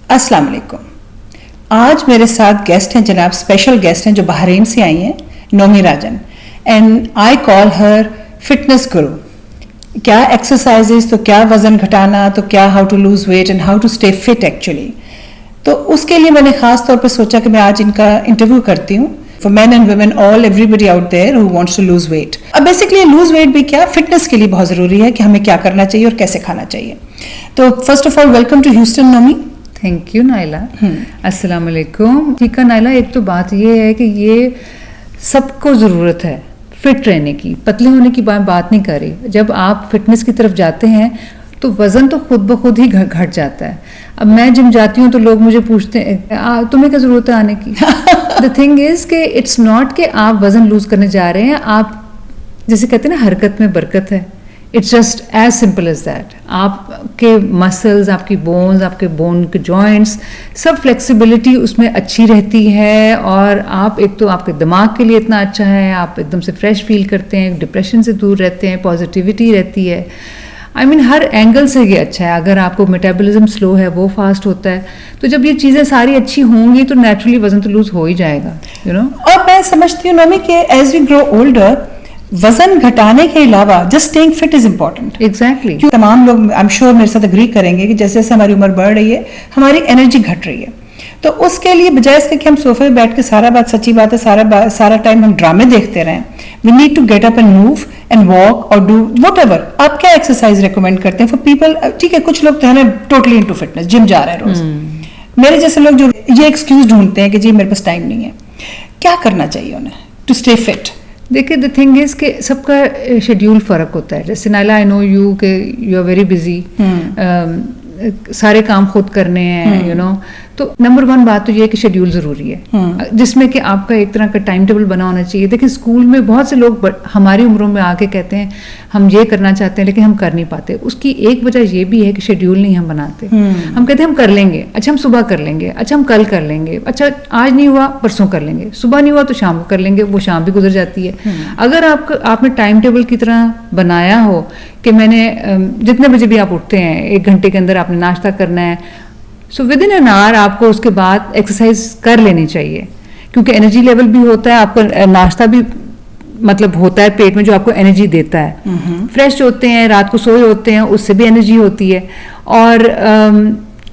अस्सलाम वालेकुम। आज मेरे साथ गेस्ट हैं, जनाब स्पेशल गेस्ट हैं जो बहरीन से आई हैं, Nomi Rajan, and I call her fitness guru. क्या एक्सरसाइजेस, तो क्या वजन घटाना, तो क्या how to lose weight and how to stay fit actually. तो उसके लिए मैंने खास तौर पे सोचा कि मैं आज इनका इंटरव्यू करती हूँ for men and women, all everybody out there who wants to lose weight. अब बेसिकली लूज वेट भी क्या, फिटनेस के लिए बहुत जरूरी है कि हमें क्या करना चाहिए और कैसे खाना चाहिए। तो first of all welcome to Houston Nomi. Thank you Naila. अस्सलाम वालेकुम। ठीक है नाइला, एक तो बात ये है कि ये सबको ज़रूरत है फिट रहने की, पतले होने की बात नहीं कर रही। जब आप फिटनेस की तरफ जाते हैं तो वज़न तो खुद ब खुद ही घट जाता है। अब मैं जिम जाती हूँ तो लोग मुझे पूछते हैं तुम्हें क्या ज़रूरत है आने की। द थिंग इज़ कि इट्स नॉट कि आप वज़न लूज़ करने जा रहे हैं, आप जैसे कहते हैं ना हरकत में बरकत है। It's just as simple as that. आपके मसल्स, आपकी बोन्स, आपके बोन के जॉइंट्स, सब फ्लेक्सिबिलिटी उसमें अच्छी रहती है। और आप एक तो आपके दिमाग के लिए इतना अच्छा है, आप एकदम से फ्रेश फील करते हैं, डिप्रेशन से दूर रहते हैं, पॉजिटिविटी रहती है। I mean, हर एंगल से ये अच्छा है। अगर आपको मेटाबॉलिज्म स्लो है, वो फास्ट होता है। तो जब ये चीज़ें सारी अच्छी होंगी तो नेचुरली वजन तो लूज हो ही जाएगा, यू नो। और मैं समझती हूँ नोमी कि एज वी ग्रो ओल्डर, वजन घटाने के अलावा just staying fit is important. Exactly. तमाम लोग आई एम श्योर मेरे साथ एग्री करेंगे कि जैसे जैसे हमारी उम्र बढ़ रही है हमारी एनर्जी घट रही है। तो उसके लिए बजाय इसके कि हम सोफे पे बैठ के सच्ची बात है सारा टाइम हम ड्रामे देखते रहें, we need to get up and move and walk और डू व्हाटएवर। आप क्या एक्सरसाइज रिकमेंड करते हैं फॉर पीपल? ठीक है, कुछ लोग तो है ना टोटली इनटू फिटनेस, जिम जा रहे हैं रोज। मेरे जैसे लोग जो ये एक्सक्यूज ढूंढते हैं कि जी मेरे पास टाइम नहीं है, क्या करना चाहिए उन्हें टू स्टे फिट? देखिए, द थिंग इज कि सबका शेड्यूल फर्क होता है। जैसे नाइला, आई नो यू के यू आर वेरी बिजी, सारे काम खुद करने हैं, यू नो। तो नंबर वन बात तो ये है कि शेड्यूल ज़रूरी है, जिसमें कि आपका एक तरह का टाइम टेबल बना होना चाहिए। देखिए, स्कूल में बहुत से लोग हमारी उम्रों में आके कहते हैं हम ये करना चाहते हैं लेकिन हम कर नहीं पाते। उसकी एक वजह ये भी है कि शेड्यूल नहीं हम बनाते। हम कहते हैं हम कर लेंगे, अच्छा हम सुबह कर लेंगे, अच्छा हम कल कर लेंगे, अच्छा आज नहीं हुआ परसों कर लेंगे, सुबह नहीं हुआ तो शाम को कर लेंगे, वो शाम भी गुजर जाती है। अगर आपने टाइम टेबल की तरह बनाया हो कि मैंने जितने बजे भी आप उठते हैं 1 घंटे के अंदर आपने नाश्ता करना है, so with in an hour आपको उसके बाद एक्सरसाइज कर लेनी चाहिए, क्योंकि एनर्जी लेवल भी होता है, आपका नाश्ता भी मतलब होता है पेट में जो आपको एनर्जी देता है। फ्रेश होते हैं, रात को सोए होते हैं, उससे भी एनर्जी होती है। और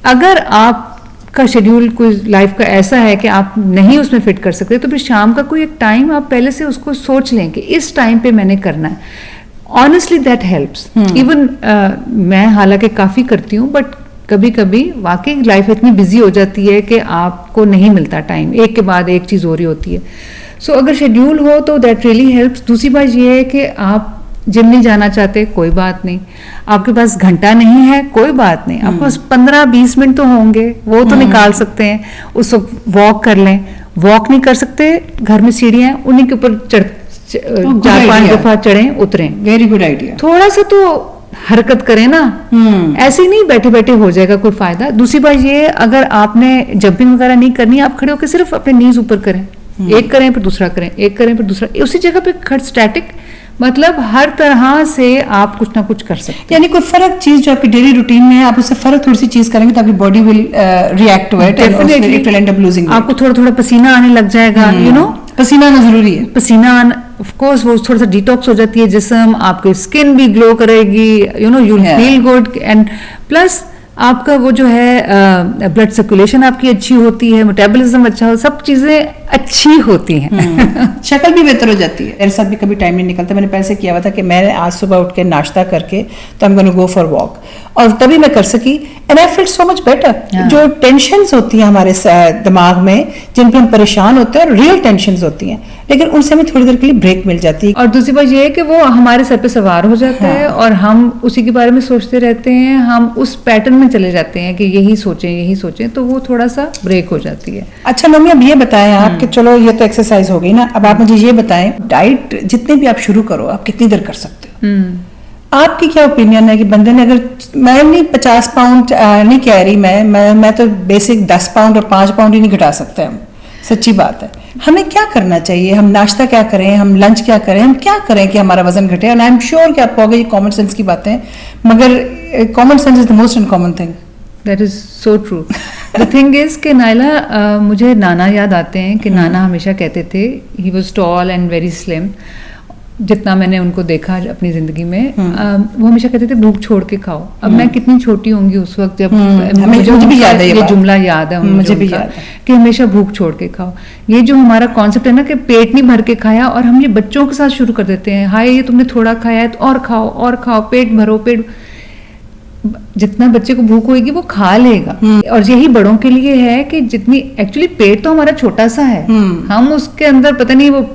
अगर आपका शेड्यूल कोई लाइफ का ऐसा है कि आप नहीं उसमें फिट कर सकते, तो फिर शाम का कोई एक टाइम आप पहले से उसको सोच लें कि इस टाइम पे मैंने करना है। Honestly that helps. इवन मैं हालांकि काफ़ी करती हूँ, बट कभी कभी वाकई लाइफ इतनी बिजी हो जाती है कि आपको नहीं मिलता टाइम, एक के बाद एक चीज़ हो रही होती है। सो अगर शेड्यूल हो तो दैट रियली हेल्प्स। दूसरी बात ये है कि आप जिम नहीं जाना चाहते, कोई बात नहीं, आपके पास घंटा नहीं है, कोई बात नहीं, आपके पास 15-20 मिनट तो होंगे, वो तो निकाल सकते हैं। उस वक्त वॉक कर लें। वॉक नहीं कर सकते, घर में सीढ़ियाँ, उन्हीं के ऊपर 4-5 दफा चढ़ें उतरें। Very good idea. थोड़ा सा तो हरकत करें ना, ऐसे ही नहीं बैठे बैठे हो जाएगा कोई फायदा। दूसरी बात ये, अगर आपने जंपिंग वगैरह नहीं करनी, आप खड़े होकर सिर्फ अपने नीज ऊपर करें, एक करें फिर दूसरा करें, एक करें फिर दूसरा, उसी जगह पे खड़ स्टैटिक, मतलब हर तरह से आप कुछ ना कुछ कर सकते हैं। यानी कोई फर्क चीज जो आपकी डेली रूटीन में है, आप उससे फर्क थोड़ी सी चीज करेंगे तो आपकी body will react to it, definitely it will end up losing. आपको थोड़ा थोड़ा पसीना आने लग जाएगा, यू नो। पसीना आना जरूरी है। पसीना ऑफ कोर्स, वो थोड़ा सा डिटॉक्स हो जाती है जिस्म, आपकी स्किन भी ग्लो करेगी, you know, you will feel good. And plus आपका वो जो है ब्लड सर्कुलेशन आपकी अच्छी होती है, मेटाबॉलिज्म अच्छा हो, सब चीजें अच्छी होती हैं। शक्ल भी बेहतर हो जाती है। मेरे साथ भी कभी टाइम नहीं निकलता। मैंने पहले से किया हुआ था कि मैं आज सुबह उठ के नाश्ता करके तो I am going to go for walk, और तभी मैं कर सकी and I feel so much better. जो टेंशन्स होती हैं हमारे दिमाग में, जिन पर हम परेशान होते हैं, और रियल टेंशन्स होती हैं, लेकिन उनसे हमें थोड़ी देर के लिए ब्रेक मिल जाती है। और दूसरी बात ये है कि वो हमारे सर पे सवार हो जाता है और हम उसी के बारे में सोचते रहते हैं, हम उस पैटर्न में चले जाते हैं कि यही सोचें, तो वो थोड़ा सा ब्रेक हो जाती है। अच्छा मम्मी, अब ये बताएं आप कि चलो ये तो एक्सरसाइज हो गई ना, अब आप मुझे ये बताएं डाइट जितने भी आप शुरू करो, आप कितनी देर कर सकते हो? आपकी क्या ओपिनियन है कि बंदे ने, अगर मैं नहीं 50 पाउंड नहीं कह रही, मैं तो बेसिक 10 पाउंड और 5 पाउंड ही नहीं घटा सकते हम, सच्ची बात है। हमें क्या करना चाहिए? हम नाश्ता क्या करें, हम लंच क्या करें, हम क्या करें कि हमारा वजन घटे? एंड आई एम श्योर कि आप कहोगे ये कॉमन सेंस की बातें, मगर common sense is the most uncommon thing. That is so true. The thing is कि नायला, मुझे नाना याद आते हैं कि नाना हमेशा कहते थे, he was tall and very slim, जितना मैंने उनको देखा अपनी जिंदगी में, वो हमेशा कहते थे भूख छोड़ के खाओ। अब मैं कितनी छोटी होंगी उस वक्त जब मुझे भी याद है ये जुमला याद है मुझे भी याद है कि हमेशा भूख छोड़ के खाओ। ये जो हमारा कॉन्सेप्ट है ना कि पेट नहीं भर के खाया, और हम ये बच्चों के साथ शुरू कर देते हैं, हाय ये तुमने थोड़ा खाया है तो और खाओ, पेट भरो, पेट, जितना बच्चे को भूख होगी वो खा लेगा। और यही बड़ों के लिए है कि जितनी एक्चुअली पेट तो हमारा छोटा सा है, हम उसके अंदर पता नहीं, वो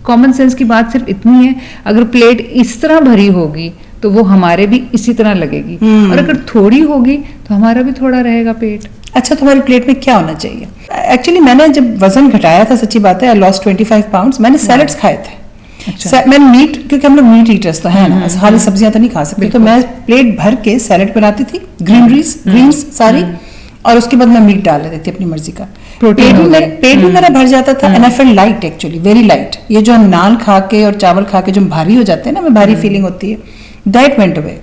कॉमन सेंस की बात सिर्फ इतनी है, अगर प्लेट इस तरह भरी होगी तो वो हमारे भी इसी तरह लगेगी, और अगर थोड़ी होगी तो हमारा भी थोड़ा रहेगा पेट। अच्छा, तुम्हारी प्लेट में क्या होना चाहिए? एक्चुअली मैंने जब वजन घटाया था, सच्ची बात है, आई लॉस्ट 25 पाउंड्स, मैंने सैलड्स खाए थे। अच्छा। मैंने मीट, क्योंकि हम लोग मीट ईटर्स तो है ना, खाली सब्जियां तो नहीं खा सकते, तो मैं प्लेट भर के सैलड बनाती थी, ग्रीन्स सारी, और उसके बाद मैं मीट डाल देती थी अपनी मर्जी का। पेट भी मेरा भर जाता था, and I felt light, actually very light. ये जो हम नान खा के और चावल खा के जो भारी हो जाते हैं ना, मैं भारी फीलिंग होती है, दैट वेंट अवे।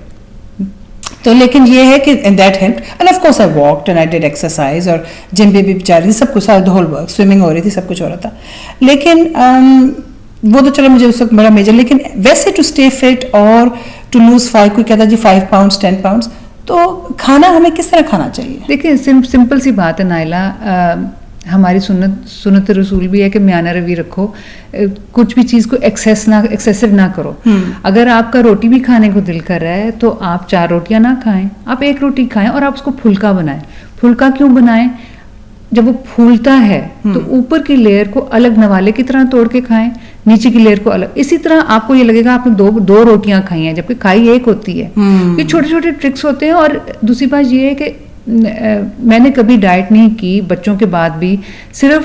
तो लेकिन ये है कि that help, end of course I walked and I did exercise, और जिम भी बेचारी सब कुछ, द होल वर्क, स्विमिंग हो रही थी, सब कुछ हो रहा था। लेकिन वो तो चलो मुझे उस वक्त बड़ा मेजर, लेकिन वैसे टू स्टे फिट और टू लूज 5, कोई कहता जी 5 पाउंड्स 10 पाउंड्स, तो खाना हमें किस तरह खाना चाहिए? देखिए सिंपल सी बात है नायला, हमारी सुन्नत रसूल भी है कि म्याना रवि रखो, कुछ भी चीज़ को एक्सेसिव ना करो। अगर आपका रोटी भी खाने को दिल कर रहा है तो आप 4 रोटियां ना खाएं, आप 1 रोटी खाएं, और आप उसको फुल्का बनाएं। फुल्का क्यों बनाएं? जब वो फूलता है तो ऊपर की लेयर को अलग नवाले की तरह तोड़ के खाएं, नीचे की लेयर को अलग। इसी तरह आपको ये लगेगा आपने दो रोटियां खाई हैं, जबकि खाई एक होती है। ये छोटे छोटे ट्रिक्स होते हैं। और दूसरी बात ये है कि मैंने कभी डाइट नहीं की बच्चों के बाद भी, सिर्फ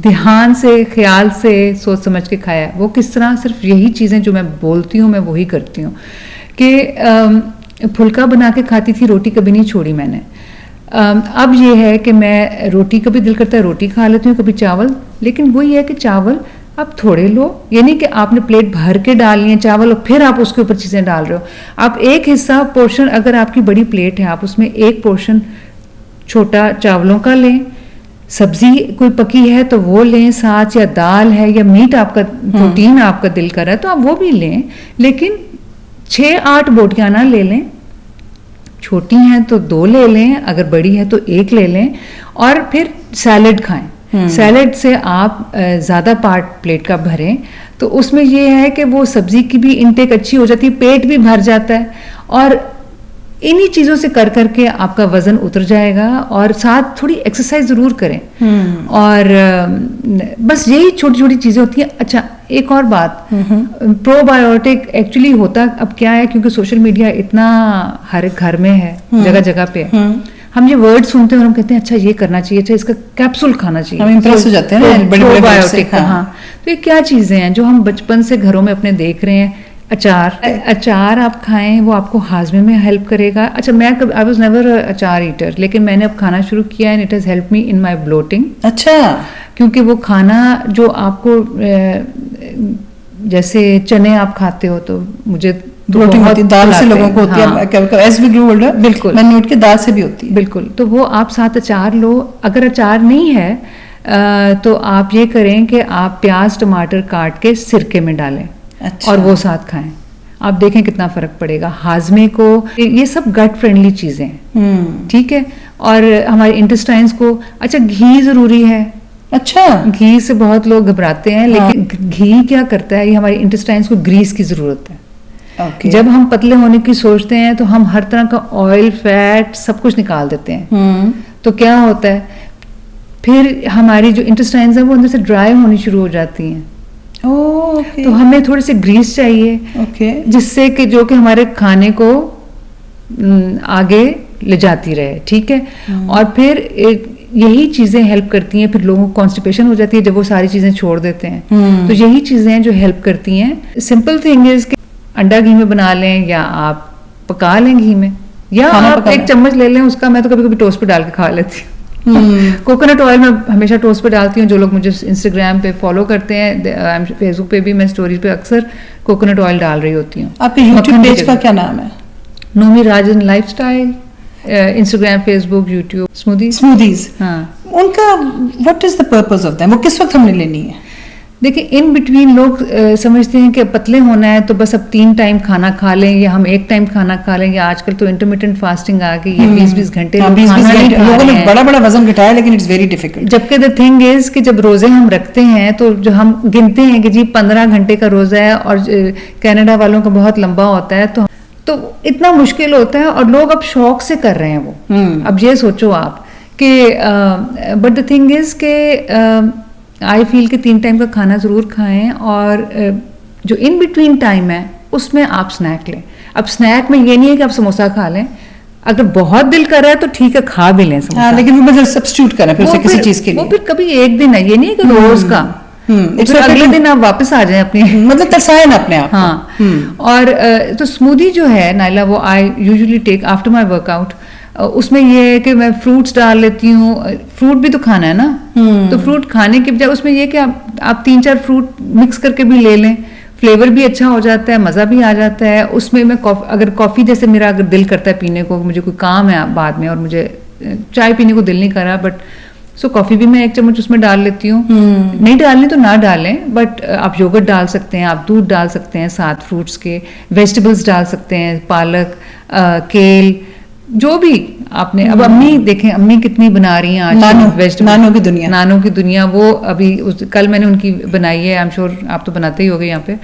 ध्यान से, ख्याल से, सोच समझ के खाया। वो किस तरह? सिर्फ यही चीज़ें जो मैं बोलती हूँ मैं वही करती हूँ। कि फुल्का बना के खाती थी, रोटी कभी नहीं छोड़ी मैंने। अब ये है कि मैं रोटी, कभी दिल करता है रोटी खा लेती हूँ, कभी चावल। लेकिन वही है कि चावल आप थोड़े लो, ये नहीं कि आपने प्लेट भर के डाल लिए चावल और फिर आप उसके ऊपर चीज़ें डाल रहे हो। आप एक हिस्सा पोर्शन, अगर आपकी बड़ी प्लेट है, आप उसमें एक पोर्शन छोटा चावलों का लें, सब्जी कोई पकी है तो वो लें साथ, या दाल है या मीट, आपका प्रोटीन आपका दिल कर रहा है तो आप वो भी लें। लेकिन 6-8 बोटियां ना ले लें, छोटी हैं तो 2 ले लें, अगर बड़ी है तो 1 ले लें, और फिर सैलड खाएं। सैलड से आप ज़्यादा पार्ट प्लेट का भरें तो उसमें ये है कि वो सब्जी की भी इंटेक अच्छी हो जाती है, पेट भी भर जाता है, और इन्हीं चीज़ों से कर करके आपका वज़न उतर जाएगा। और साथ थोड़ी एक्सरसाइज ज़रूर करें। और बस यही छोटी छोटी चीज़ें होती हैं। अच्छा, एक और बात, प्रोबायोटिक एक्चुअली होता अब क्या है, क्योंकि सोशल मीडिया इतना हर एक घर में है, जगह जगह पे, हम ये वर्ड सुनते हैं और हम कहते हैं अच्छा ये करना चाहिए, अच्छा इसका कैप्सूल खाना चाहिए, हम इम्प्रेस हो जाते हैं ना प्रोबायोटिक। हाँ, तो ये क्या चीज़ें हैं जो हम बचपन से घरों में अपने देख रहे हैं। अचार आप खाएं, वो आपको हाजमे में हेल्प करेगा। अच्छा, मैं I was never achar eater, लेकिन मैंने अब खाना शुरू किया and it has help me in my bloating. अच्छा, क्योंकि वो खाना जो आपको, जैसे चने आप खाते हो तो मुझे ब्लोटिंग होती है, दाल से लोगों को होती है, एज वी ग्रो ओल्डर। बिल्कुल, मैंने नोट किया दाल से भी होती है। बिल्कुल, तो वो आप साथ अचार लो। अगर अचार नहीं है तो आप ये करें कि आप प्याज टमाटर काट के सिरके में डालें। अच्छा। और वो साथ खाएं, आप देखें कितना फर्क पड़ेगा हाजमे को। ये सब गट फ्रेंडली चीजें हैं, ठीक है। और हमारे इंटेस्टाइन्स को, अच्छा घी जरूरी है। अच्छा, घी से बहुत लोग घबराते हैं, लेकिन घी क्या करता है, ये हमारे इंटेस्टाइन्स को ग्रीस की जरूरत है। Okay. जब हम पतले होने की सोचते हैं तो हम हर तरह का ऑयल, फैट, सब कुछ निकाल देते हैं। तो क्या होता है, फिर हमारी जो इंटेस्टाइन्स है वो अंदर से ड्राई होनी शुरू हो जाती हैं। Okay. तो हमें थोड़ी सी ग्रीस चाहिए, okay. जिससे कि जो कि हमारे खाने को आगे ले जाती रहे, ठीक है। और फिर यही चीजें हेल्प करती हैं। फिर लोगों को कॉन्स्टिपेशन हो जाती है जब वो सारी चीजें छोड़ देते हैं। तो यही चीजें हैं जो हेल्प करती हैं। सिंपल थिंग इज कि अंडा घी में बना लें, या आप पका लें घी में, या आप 1 चम्मच ले लें उसका। मैं तो कभी कभी टोस्ट पे डाल के खा लेती हूँ। कोकोनट ऑयल मैं हमेशा टोस्ट पे डालती हूँ। जो लोग मुझे इंस्टाग्राम पे फॉलो करते हैं, फेसबुक पे भी मैं स्टोरीज पे अक्सर कोकोनट ऑयल डाल रही होती हूँ। आपके यूट्यूब पेज का क्या नाम है? Nomi Rajan lifestyle. Instagram, Facebook, YouTube, smoothies, हाँ। उनका what is the purpose of them? वो किस वक्त हमने लेनी है? देखिए, इन बिटवीन लोग समझते हैं कि पतले होना है तो बस अब 3 टाइम खाना खा लें या हम 1 टाइम खाना खा लें, या आजकल तो इंटरमिटेंट फास्टिंग आ गई है, 20-20 घंटे लोग 20-20 खाना नहीं घंटे खा लोगों रहे ने हैं। बड़ा वजन घटाया, लेकिन इट्स वेरी डिफिकल्ट। जबकि द थिंग इज कि जब रोजे हम रखते हैं तो जो हम गिनते हैं कि जी 15 घंटे का रोजा है, और कनाडा वालों का बहुत लंबा होता है, तो इतना मुश्किल होता है, और लोग अब शौक से कर रहे हैं वो। अब ये सोचो आप कि बट द थिंग इज के आई फील कि 3 टाइम का खाना ज़रूर खाएं, और जो इन बिटवीन टाइम है उसमें आप स्नैक लें। अब स्नैक में ये नहीं है कि आप समोसा खा लें, अगर बहुत दिल कर रहा है तो ठीक है, खा भी लें समोसा। लेकिन वो मतलब सब्स्टिट्यूट करना फिर उसे किसी चीज के लिए। वो फिर कभी एक दिन है, ये नहीं है कि रोज का। It's फिर okay अगले to- दिन आप वापस आ जाएं अपनी मतलब तरसाए ना अपने आप को। हाँ। और तो स्मूदी जो है नाइला, वो I usually take after my workout. उसमें ये है कि मैं फ्रूट्स डाल लेती हूँ। फ्रूट भी तो खाना है ना, तो फ्रूट खाने के बजाय उसमें ये कि आप 3-4 फ्रूट मिक्स करके भी ले लें, फ्लेवर भी अच्छा हो जाता है, मज़ा भी आ जाता है। उसमें मैं अगर कॉफ़ी जैसे मेरा अगर दिल करता है पीने को, मुझे कोई काम है बाद में और मुझे चाय पीने को दिल नहीं कर रहा, बट सो कॉफ़ी भी मैं 1 चम्मच उसमें डाल लेती हूँ। नहीं डालनी तो ना डालें, बट आप योगर्ट डाल सकते हैं, आप दूध डाल सकते हैं साथ फ्रूट्स के, वेजिटेबल्स डाल सकते हैं, पालक, केल, जो भी आपने। अब अम्मी देखें, अम्मी कितनी बना रही हैं आज वेजिटेबल। नानों की दुनिया वो अभी कल मैंने उनकी बनाई है, आई एम श्योर आप तो बनाते ही होंगे यहाँ पे।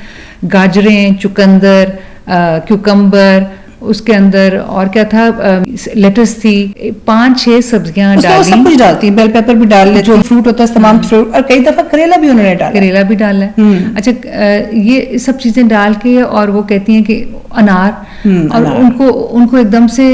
गाजरें, चुकंदर, क्यूकम्बर, उसके अंदर और क्या था, लेटस थी, 5-6 सब्जियां डाली। सब कुछ डालती है, बेल पेपर भी डाल लेती है, फ्रूट होता है तमाम फ्रूट, और कई दफा करेला भी उन्होंने डाला। करेला भी डाला है। अच्छा, ये सब चीजें डाल के, और वो कहती हैं कि अनार, और उनको एकदम से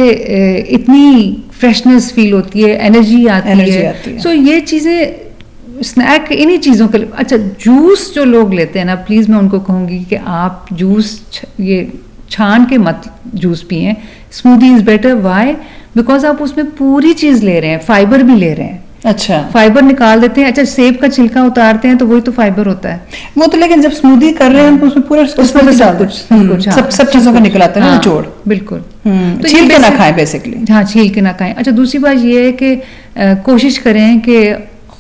इतनी फ्रेशनेस फील होती है, एनर्जी आती है। सो ये चीजें स्नैक इन्हीं चीज़ों के लिए। अच्छा, जूस जो लोग लेते हैं ना, प्लीज़ मैं उनको कहूँगी कि आप जूस ये छान के मत जूस पिएं। Smoothie is better. Why? Because आप उसमें पूरी चीज़ ले रहे हैं, फाइबर भी ले रहे हैं। अच्छा, फाइबर निकाल देते हैं। अच्छा, सेब का छिलका उतारते हैं तो वही तो फाइबर होता है वो तो। लेकिन जब स्मूदी कर रहे हैं हम उसमें पूरा उसमें तो सब कुछ सब चीजों का निकल आता है ना, निचोड़। बिल्कुल। तो छील के ना खाएं बेसिकली। हाँ, छील के ना खाएं। अच्छा, दूसरी बात ये है कि कोशिश करें कि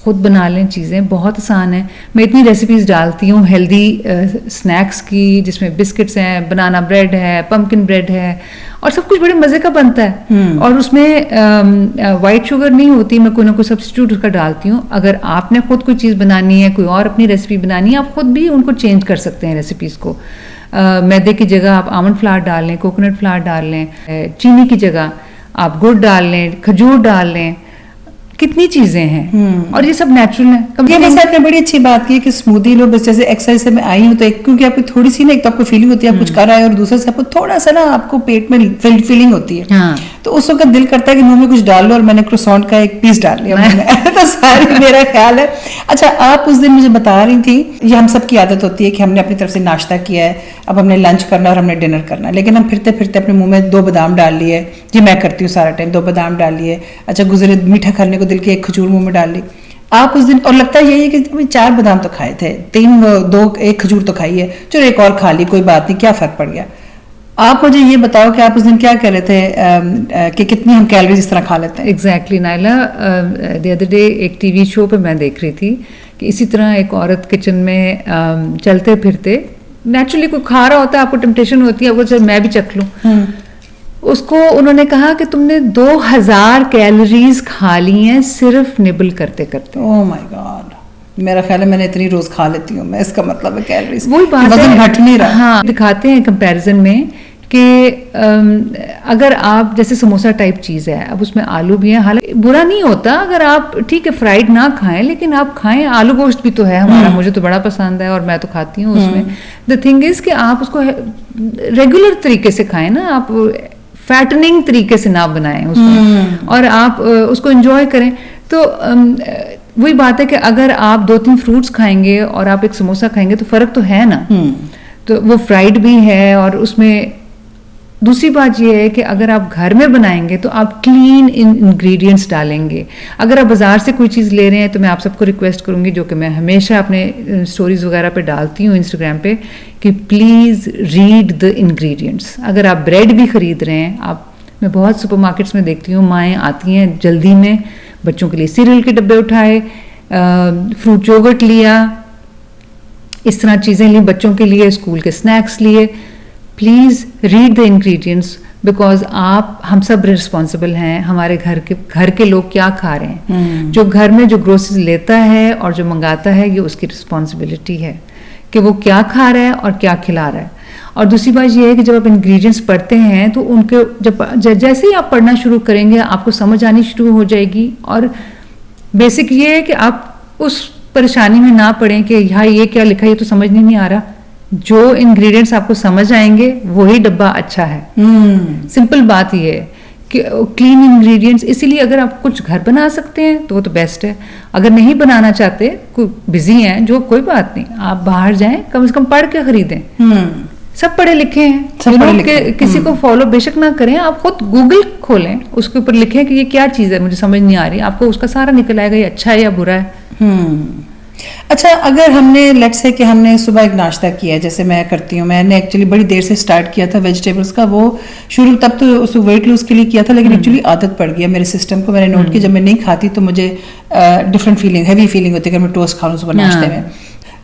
खुद बना लें चीज़ें, बहुत आसान है। मैं इतनी रेसिपीज़ डालती हूँ हेल्दी स्नैक्स की, जिसमें बिस्किट्स हैं, बनाना ब्रेड है, पम्पकिन ब्रेड है, और सब कुछ बड़े मज़े का बनता है। और उसमें वाइट शुगर नहीं होती, मैं कोई ना कोई सब्स्टिट्यूट उसका डालती हूँ। अगर आपने खुद कोई चीज़ बनानी है, कोई और अपनी रेसिपी बनानी है, आप खुद भी उनको चेंज कर सकते हैं रेसिपीज़ को। मैदे की जगह आप आमंड फ्लावर डाल लें, कोकोनट फ्लावर डाल लें, चीनी की जगह आप गुड़ डाल लें, खजूर डाल लें, कितनी चीजें हैं, और ये सब नेचुरल है। ये वैसे आपने बड़ी अच्छी बात की कि स्मूदी लो, बस जैसे एक्सरसाइज से मैं आई हूँ तो एक, क्योंकि आपको थोड़ी सी ना, एक तो आपको फीलिंग होती है आप कुछ कर रहे हैं, और दूसरे से आपको थोड़ा सा ना आपको पेट में फीलिंग होती है। हाँ। तो उस वक्त दिल करता है कि मुंह में कुछ डाल लो, और मैंने क्रोसॉन्ट का एक पीस डाल लिया मुंह में। तो सारी मेरा ख्याल है। अच्छा, आप उस दिन मुझे बता रही थी, ये हम सब की आदत होती है कि हमने अपनी तरफ से नाश्ता किया है, अब हमने लंच करना और हमने डिनर करना है, लेकिन हम फिरते फिरते अपने मुंह में 2 बादाम डाल लिए। जी मैं करती हूँ सारा टाइम, 2 बादाम डाल लिए। अच्छा, गुजरे मीठा खाने को दिल की 1 खजूर मुंह में डाल ली। आप उस दिन, और लगता है यही है कि 4 बादाम तो खाए थे, 1 खजूर तो खाई है, चलो 1 और खा ली, कोई बात नहीं, क्या फर्क पड़ गया। आप मुझे ये बताओ कि आप उस दिन क्या कह रहे थे कि कितनी हम कैलोरीज इस तरह खा लेते हैं। Exactly Naila, the other day एक टीवी शो पे मैं देख रही थी कि इसी तरह एक औरत किचन में चलते फिरते, नेचुरली कोई खा रहा होता है, आपको टेम्पटेशन होती है, आपको मैं भी चख लूं। उसको उन्होंने कहा कि तुमने 2000 कैलोरीज खा ली हैं सिर्फ निबल करते करते। ओह माय गॉड, मेरा ख्याल है मैंने इतनी रोज खा लेती हूँ मैं, इसका मतलब है कैलोरीज, वही बात है, वजन घट नहीं रहा। हाँ, दिखाते हैं कंपैरिजन में कि अगर आप जैसे समोसा टाइप चीज़ है, अब उसमें आलू भी है, हालांकि बुरा नहीं होता अगर आप ठीक है फ्राइड ना खाएं, लेकिन आप खाएं, आलू गोश्त भी तो है हमारा, मुझे तो बड़ा पसंद है और मैं तो खाती हूँ उसमें। द थिंग इज कि आप उसको रेगुलर तरीके से खाएं ना, आप फैटनिंग तरीके से ना बनाएं उसमें, और आप उसको एंजॉय करें। तो वही बात है कि अगर आप 2-3 फ्रूट्स खाएंगे और आप एक समोसा खाएंगे तो फर्क तो है ना। तो वो फ्राइड भी है, और उसमें दूसरी बात ये है कि अगर आप घर में बनाएंगे तो आप क्लीन इंग्रेडिएंट्स डालेंगे। अगर आप बाजार से कोई चीज़ ले रहे हैं तो मैं आप सबको रिक्वेस्ट करूंगी, जो कि मैं हमेशा अपने स्टोरीज वगैरह पे डालती हूँ इंस्टाग्राम पे, कि प्लीज़ रीड द इंग्रेडिएंट्स। अगर आप ब्रेड भी खरीद रहे हैं, आप मैं बहुत सुपरमार्केट्स में देखती हूँ माएँ आती हैं जल्दी में, बच्चों के लिए सीरियल के डब्बे उठाए, फ्रूट योगर्ट लिया, इस तरह चीज़ें ली बच्चों के लिए, स्कूल के स्नैक्स लिए। Please read the ingredients, because हम सब रिस्पॉन्सिबल हैं, हमारे घर के लोग क्या खा रहे हैं। जो घर में जो ग्रोसरीज लेता है और जो मंगाता है, ये उसकी रिस्पॉन्सिबिलिटी है कि वो क्या खा रहा है और क्या खिला रहा है। और दूसरी बात ये है कि जब आप इंग्रेडिएंट्स पढ़ते हैं तो उनके जैसे ही आप पढ़ना शुरू करेंगे आपको समझ आनी शुरू हो जाएगी। और बेसिक ये है कि आप उस परेशानी में ना पड़ें कि यहाँ ये क्या लिखा है, ये तो समझ नहीं आ रहा। जो इंग्रेडिएंट्स आपको समझ आएंगे वही डब्बा अच्छा है। सिंपल बात ये है कि क्लीन इंग्रेडिएंट्स, इसीलिए अगर आप कुछ घर बना सकते हैं तो वो तो बेस्ट है। अगर नहीं बनाना चाहते, कोई बिजी हैं जो, कोई बात नहीं, आप बाहर जाएं, कम से कम पढ़ के खरीदें। सब पढ़े लिखे हैं, सब पढ़े लिखे हैं। किसी को फॉलो बेशक ना करें, आप खुद गूगल खोलें, उसके ऊपर लिखें कि ये क्या चीज़ है, मुझे समझ नहीं आ रही, आपको उसका सारा निकल आएगा, ये अच्छा है या बुरा है। अच्छा, अगर हमने लेट्स से कि हमने सुबह एक नाश्ता किया, जैसे मैं करती हूँ, मैंने एक्चुअली बड़ी देर से स्टार्ट किया था वेजिटेबल्स का, वो शुरू तब तो उस वेट लूज के लिए किया था, लेकिन एक्चुअली आदत पड़ गया मेरे सिस्टम को। मैंने नोट किया जब मैं नहीं खाती तो मुझे डिफरेंट फीलिंग, हैवी फीलिंग होती है अगर मैं टोस्ट खा लूँ सुबह नाश्ते में,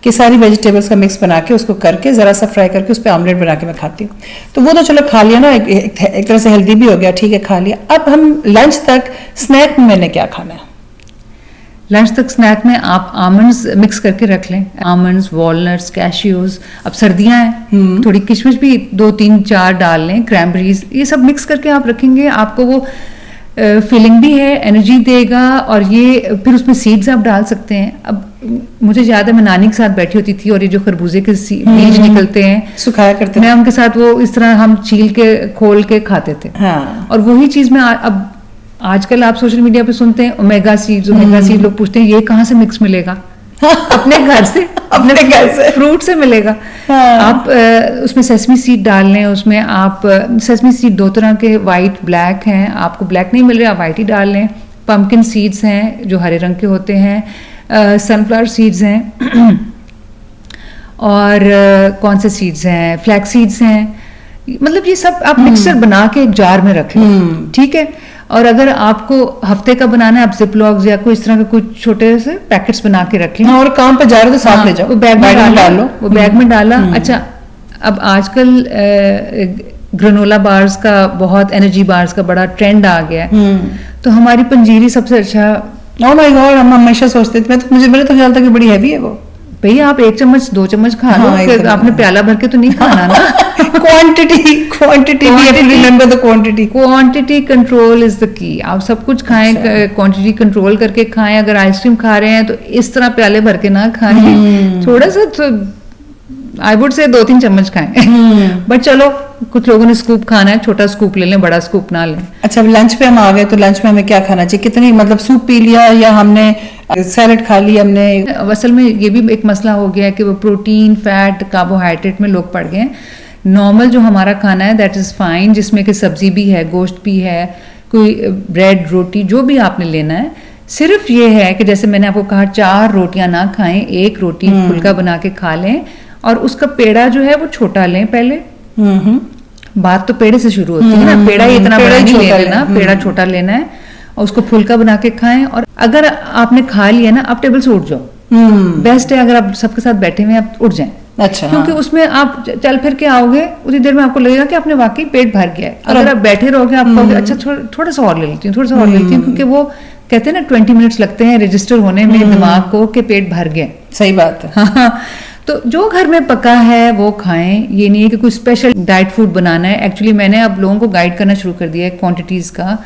कि सारी वेजिटेबल्स का मिक्स बना के उसको करके ज़रा सा फ्राई करके उस पर ऑमलेट बना के मैं खाती हूँ। तो वो तो चलो खा लिया ना, एक तरह से हेल्दी भी हो गया, ठीक है, खा लिया। अब हम लंच तक स्नैक में मैंने क्या खाना है? लंच तक स्नैक में आप आमंड्स मिक्स करके रख लें, आमंड्स, वॉलनट्स, कैशियोज। अब सर्दियां हैं, थोड़ी किशमिश भी 2, 3, 4 डाल लें, क्रैनबेरीज, ये सब मिक्स करके आप रखेंगे, आपको वो फीलिंग भी है, एनर्जी देगा। और ये फिर उसमें सीड्स आप डाल सकते हैं। अब मुझे याद है मैं नानी के साथ बैठी होती थी और ये जो खरबूजे के बीज निकलते हैं, सुखाया करते मैं उनके साथ वो इस तरह हम छील के खोल के खाते थे। हाँ। और वही चीज में अब आजकल आप सोशल मीडिया पे सुनते हैं ओमेगा सीड्स, लोग पूछते हैं ये कहाँ से मिक्स मिलेगा? अपने घर से, अपने घर से फ्रूट से मिलेगा। हाँ। आप उसमें सेसमी सीड डाल लें, उसमें आप सेसमी सीड 2 तरह के, वाइट, ब्लैक हैं, आपको ब्लैक नहीं मिल रहा आप वाइट ही डाल लें। पम्पकिन सीड्स हैं जो हरे रंग के होते हैं, सनफ्लावर सीड्स हैं और कौन से सीड्स हैं, फ्लैक्स सीड्स हैं। मतलब ये सब आप मिक्सचर बना के एक जार में रख लें, ठीक है। और अगर आपको हफ्ते का बनाना है, आप जिपलॉक्स या कोई इस तरह के कुछ छोटे से पैकेट्स बना के रख लें। और काम पे जा रहे हो तो साथ ले जाओ, वो बैग में डाल लो, वो बैग में डाला। अच्छा, अब आजकल ग्रेनोला बार्स का, बहुत एनर्जी बार्स का बड़ा ट्रेंड आ गया है। तो हमारी पंजीरी सबसे अच्छा। ओह माय गॉड, हम हमेशा सोचते थे, मेरे तो ख्याल था कि बड़ी हैवी है वो। भैया आप 1 चम्मच 2 चम्मच खा लो, आपने प्याला भर के तो नहीं खाना ना। Quantity control is the key. आप सब कुछ खाएं, क्वांटिटी कंट्रोल करके खाएं। अगर आइसक्रीम खा रहे हैं तो इस तरह प्याले भर के ना खाएं, थोड़ा सा आई वुड से 2-3 चम्मच खाएं। बट चलो, कुछ लोगों ने स्कूप खाना है, छोटा स्कूप ले लें, बड़ा स्कूप ना लें। अच्छा, लंच पे हम आ गए तो लंच में हमें क्या खाना चाहिए? कितनी, मतलब सूप पी लिया या हमने सैलेड खा ली हमने? असल में ये भी एक मसला हो गया है कि वो प्रोटीन, फैट, कार्बोहाइड्रेट में लोग पड़ गए हैं। नॉर्मल जो हमारा खाना है दैट इज़ फाइन, जिसमें कि सब्जी भी है, गोश्त भी है, कोई ब्रेड, रोटी, जो भी आपने लेना है। सिर्फ ये है कि जैसे मैंने आपको कहा 4 रोटियां ना खाएं, 1 रोटी फुल्का बना के खा लें और उसका पेड़ा जो है वो छोटा लें पहले। बात तो पेड़े से शुरू होती है ना, पेड़ा ही इतना बड़ा नहीं ले लेना, पेड़ा छोटा लेना है और उसको फुल्का बना के खाएं। और अगर आपने खा लिया ना, आप टेबल से उठ जाओ। बेस्ट है अगर आप सबके साथ बैठे हुए आप उठ जाएं। अच्छा, क्योंकि उसमें आप चल फिर के आओगे, उतनी देर में आपको लगेगा कि आपने वाकई पेट भर गया है। अगर आप बैठे रहोगे, आप कहोगे अच्छा थोड़ा सा और ले लेती हूँ, थोड़ा सा और ले लेती हूँ, क्योंकि वो कहते हैं ना 20 मिनट्स लगते हैं रजिस्टर होने में दिमाग को कि पेट भर गया। सही बात है। हाँ, तो जो घर में पका है वो खाएं। ये नहीं है कि कोई स्पेशल डाइट फूड बनाना है। एक्चुअली मैंने अब लोगों को गाइड करना शुरू कर दिया है क्वांटिटीज का,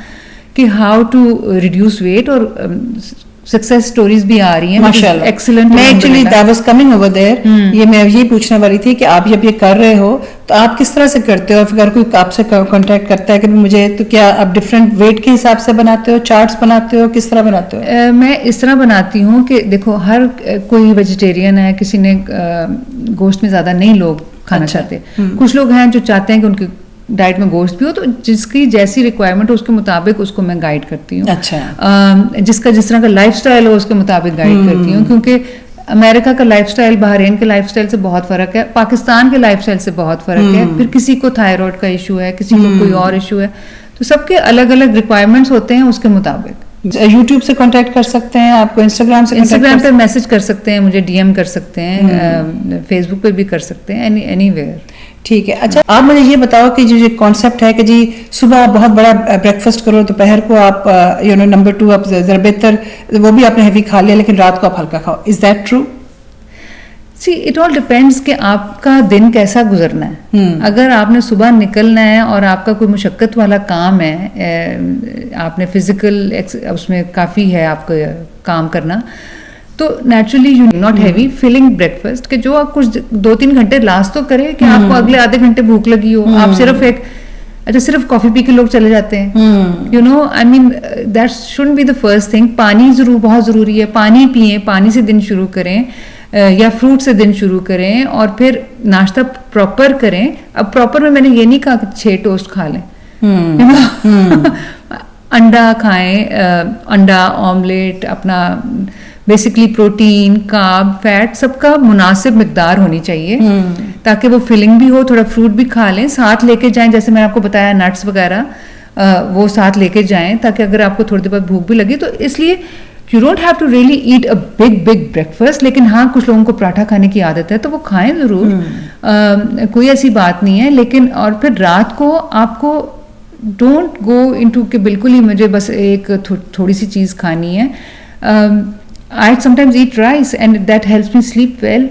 कि हाउ टू रिड्यूस वेट, और सक्सेस स्टोरीज भी आ रही हैं माशाल्लाह, एक्सीलेंट। मैं actually that was coming over there. ये मैं ये पूछने वाली थी कि आप जब ये कर रहे हो तो आप किस तरह से करते हो? अगर कोई आपसे कांटेक्ट करता है कि मुझे, तो क्या आप डिफरेंट वेट के हिसाब से बनाते हो, चार्ट्स बनाते हो, किस तरह बनाते हो? मैं इस तरह बनाती हूँ कि देखो, हर कोई वेजिटेरियन है, किसी ने गोश्त में ज्यादा नहीं लोग खाना चाहते, कुछ लोग हैं जो चाहते हैं कि उनकी डाइट में गोश्त भी हो, तो जिसकी जैसी रिक्वायरमेंट हो उसके मुताबिक उसको मैं गाइड करती हूँ। अच्छा। जिसका जिस तरह का लाइफस्टाइल हो उसके मुताबिक गाइड करती हूँ, क्योंकि अमेरिका का लाइफस्टाइल बहरीन के लाइफस्टाइल से बहुत फर्क है, पाकिस्तान के लाइफस्टाइल से बहुत फर्क है। फिर किसी को थायराइड का इशू है, किसी को कोई और इशू है, तो सबके अलग अलग रिक्वायरमेंट्स होते हैं उसके मुताबिक। यूट्यूब से कांटेक्ट कर सकते हैं आपको, इंस्टाग्राम से इंस्टाग्राम पे मैसेज कर सकते हैं, मुझे डीएम कर सकते हैं, फेसबुक पे भी कर सकते हैं, एनीवेयर। ठीक है। अच्छा, आप मुझे ये बताओ कि जो कॉन्सेप्ट है कि जी सुबह आप बहुत बड़ा ब्रेकफास्ट करो, दोपहर को आप नंबर 2 आप जरा बेहतर वो भी आपने हैवी खा लिया, लेकिन रात को आप हल्का खाओ, is that true? See it all depends कि आपका दिन कैसा गुजरना है। अगर आपने सुबह निकलना है और आपका कोई मुशक्कत वाला काम है, आपने फिजिकल उसमें काफ़ी है आपको काम करना, तो naturally you not heavy filling breakfast, कि जो आप कुछ 2-3 घंटे लास्ट तो करें कि आपको अगले आधे घंटे भूख लगी हो, आप सिर्फ कॉफी पी के लोग चले जाते हैं, you know, I mean that shouldn't be the first thing. पानी बहुत जरूरी है, पानी पिए, पानी से दिन शुरू करें, या फ्रूट से दिन शुरू करें, और फिर नाश्ता प्रॉपर करें। अब प्रॉपर में मैंने ये नहीं कहा कि 6 टोस्ट खा लें, यू नो, अंडा खाएं, अंडा ऑमलेट, अपना बेसिकली प्रोटीन, कार्ब, फैट सबका मुनासिब मिकदार होनी चाहिए, ताकि वो फिलिंग भी हो। थोड़ा फ्रूट भी खा लें, साथ लेके जाएं, जैसे मैंने आपको बताया नट्स वगैरह वो साथ लेके जाएं, ताकि अगर आपको थोड़ी देर बाद भूख भी लगे तो इसलिए you don't have to really eat a big breakfast. लेकिन हाँ, कुछ लोगों को पराठा खाने की आदत है तो वो खाएं जरूर, कोई ऐसी बात नहीं है। लेकिन और फिर रात को आपको डोंट गो इनटू कि बिल्कुल ही मुझे बस एक थोड़ी सी चीज़ खानी है। I sometimes eat rice and that helps me sleep well.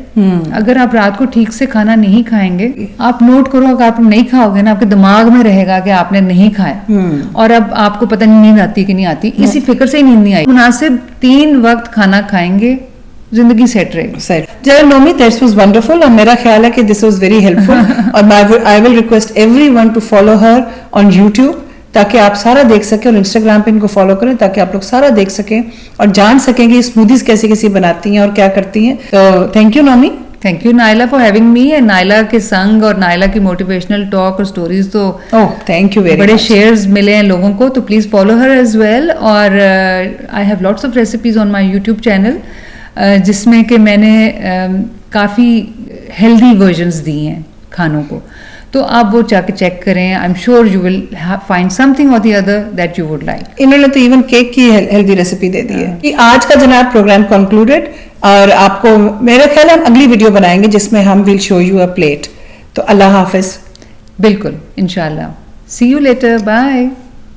अगर आप रात को ठीक से खाना नहीं खाएंगे, आप नोट करो, अगर आप नहीं खाओगे ना, आपके दिमाग में रहेगा कि आपने नहीं खाया, और अब आपको पता नहीं नींद आती कि नहीं आती, इसी फिक्र से ही नींद नहीं आई। मुनासिब 3 वक्त खाना खाएंगे, जिंदगी सेट रहेगी। चलो नोमी, दैट्स वाज वंडरफुल, और मेरा ख्याल है कि दिस वाज वेरी हेल्पफुल, और I will request everyone to follow her on YouTube, ताकि आप सारा देख सकें, और इंस्टाग्राम पे इनको फॉलो करें ताकि आप लोग सारा देख सकें और जान सकें कि स्मूदीज कैसे कैसे बनाती हैं और क्या करती हैं। तो thank you Nomi. Thank you Naila for having me, and Naila के संग और नाइला की मोटिवेशनल टॉक और स्टोरीज तो थैंक यू वेरी बड़े शेयर्स मिले हैं लोगों को, तो please follow her as well. और I have lots of recipes on my YouTube channel, जिसमें कि मैंने काफ़ी हेल्दी वर्जन्स दी हैं खानों को, तो आप वो जाके चेक करें। I am sure you will find something और the other that you would like. इन्होंने तो इवन केक की हेल्दी रेसिपी दे दी है। कि आज का जनाब प्रोग्राम कंक्लूडेड, और आपको मेरा ख्याल हम अगली वीडियो बनाएंगे जिसमें हम will show you a plate. तो अल्लाह हाफिज। बिल्कुल, इंशाल्लाह। सी यू लेटर, बाय।